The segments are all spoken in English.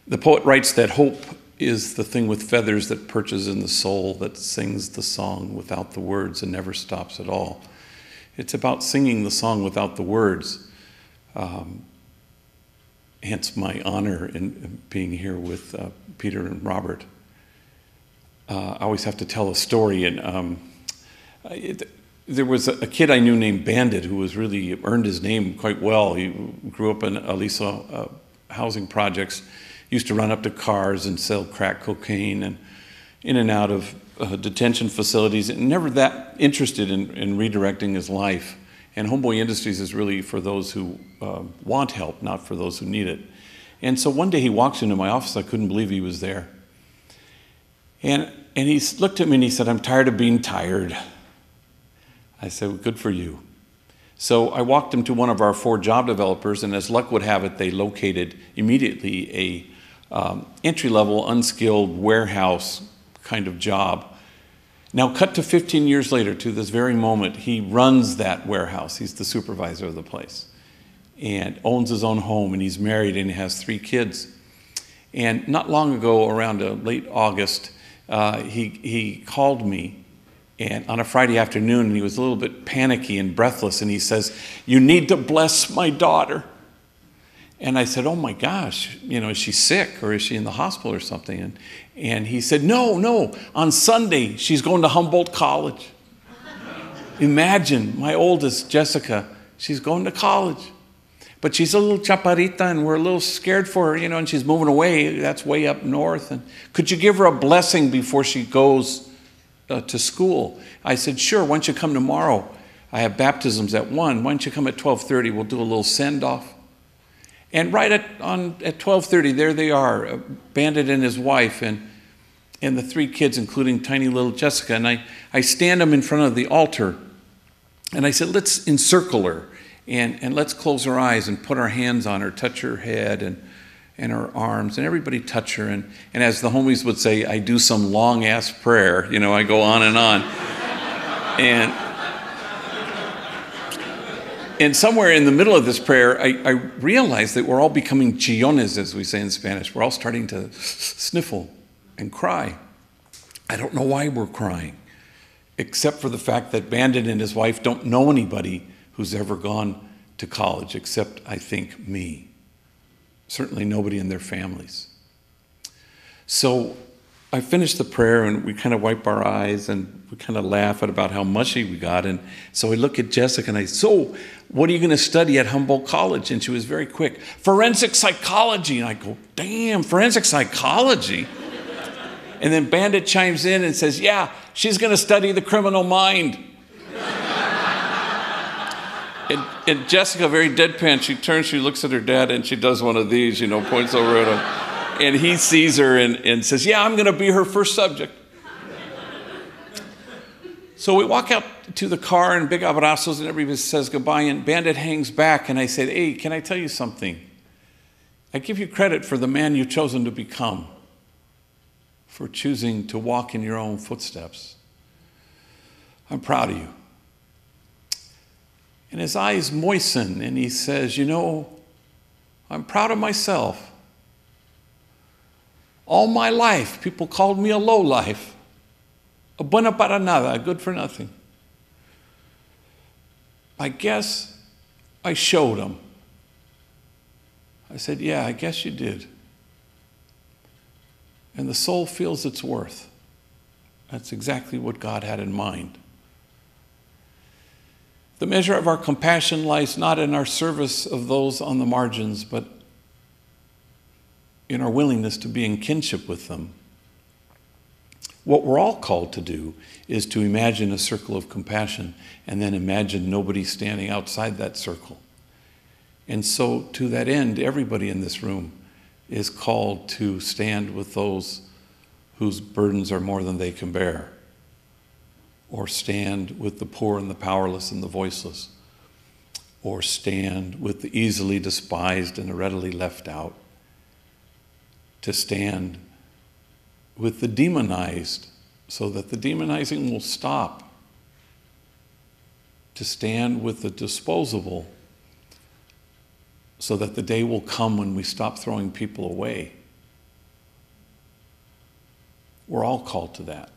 The poet writes that hope is the thing with feathers that perches in the soul, that sings the song without the words and never stops at all. It's about singing the song without the words. Hence my honor in being here with Peter and Robert. I always have to tell a story, and there was a kid I knew named Bandit who was really earned his name quite well. He grew up in Aliso housing projects, used to run up to cars and sell crack cocaine and in and out of detention facilities, and never that interested in redirecting his life. And Homeboy Industries is really for those who want help, not for those who need it. And so one day he walks into my office. I couldn't believe he was there. And he looked at me and he said, "I'm tired of being tired." I said, "Well, good for you." So I walked him to one of our 4 job developers, and as luck would have it, they located immediately a entry-level, unskilled warehouse kind of job. Now, cut to 15 years later, to this very moment, he runs that warehouse. He's the supervisor of the place and owns his own home, and he's married and he has 3 kids. And not long ago, around late August, he called me and on a Friday afternoon, and he was a little bit panicky and breathless, and he says, "You need to bless my daughter." And I said, "Oh my gosh, is she sick or is she in the hospital or something?" And he said, no, on Sunday, she's going to Humboldt College. Imagine, my oldest, Jessica, she's going to college. But she's a little chaparrita, and we're a little scared for her, and she's moving away. That's way up north. And could you give her a blessing before she goes to school? I said, "Sure, why don't you come tomorrow? I have baptisms at 1. Why don't you come at 12:30? We'll do a little send-off." And right at 12:30, there they are, Bandit and his wife and the 3 kids, including tiny little Jessica. And I stand them in front of the altar, and I said, "Let's encircle her, and let's close her eyes and put our hands on her, touch her head and her arms, and everybody touch her. And as the homies would say, I do some long-ass prayer. I go on and on. And somewhere in the middle of this prayer, I realized that we're all becoming chillones, as we say in Spanish. We're all starting to sniffle and cry. I don't know why we're crying, except for the fact that Bandit and his wife don't know anybody who's ever gone to college, except, I think, me. Certainly nobody in their families. So I finished the prayer, and we kind of wipe our eyes, and we kind of laugh at about how mushy we got. And so I look at Jessica, and I said, "So what are you going to study at Humboldt College?" And she was very quick, "Forensic psychology." And I go, "Damn, forensic psychology?" And then Bandit chimes in and says, "Yeah, she's going to study the criminal mind." And Jessica, very deadpan, she turns, she looks at her dad, and she does one of these, points over at him. And he sees her and says, "Yeah, I'm going to be her first subject." So we walk out to the car, and big abrazos, and everybody says goodbye, and Bandit hangs back, and I said, "Hey, can I tell you something? I give you credit for the man you've chosen to become, for choosing to walk in your own footsteps. I'm proud of you." And his eyes moisten, and he says, "I'm proud of myself. All my life, people called me a lowlife, a buena para nada, a good for nothing. I guess I showed them." I said, "Yeah, I guess you did. And the soul feels its worth." That's exactly what God had in mind. The measure of our compassion lies not in our service of those on the margins, but in our willingness to be in kinship with them. What we're all called to do is to imagine a circle of compassion and then imagine nobody standing outside that circle. And so to that end, everybody in this room is called to stand with those whose burdens are more than they can bear, or stand with the poor and the powerless and the voiceless, or stand with the easily despised and the readily left out, to stand with the demonized so that the demonizing will stop, to stand with the disposable so that the day will come when we stop throwing people away We're all called to that.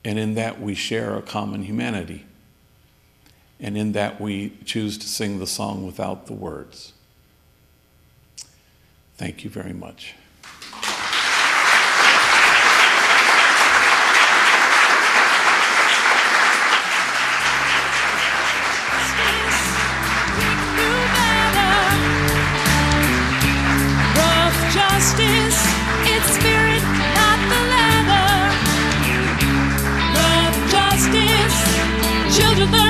And in that we share a common humanity. And in that we choose to sing the song without the words. Thank you very much. Children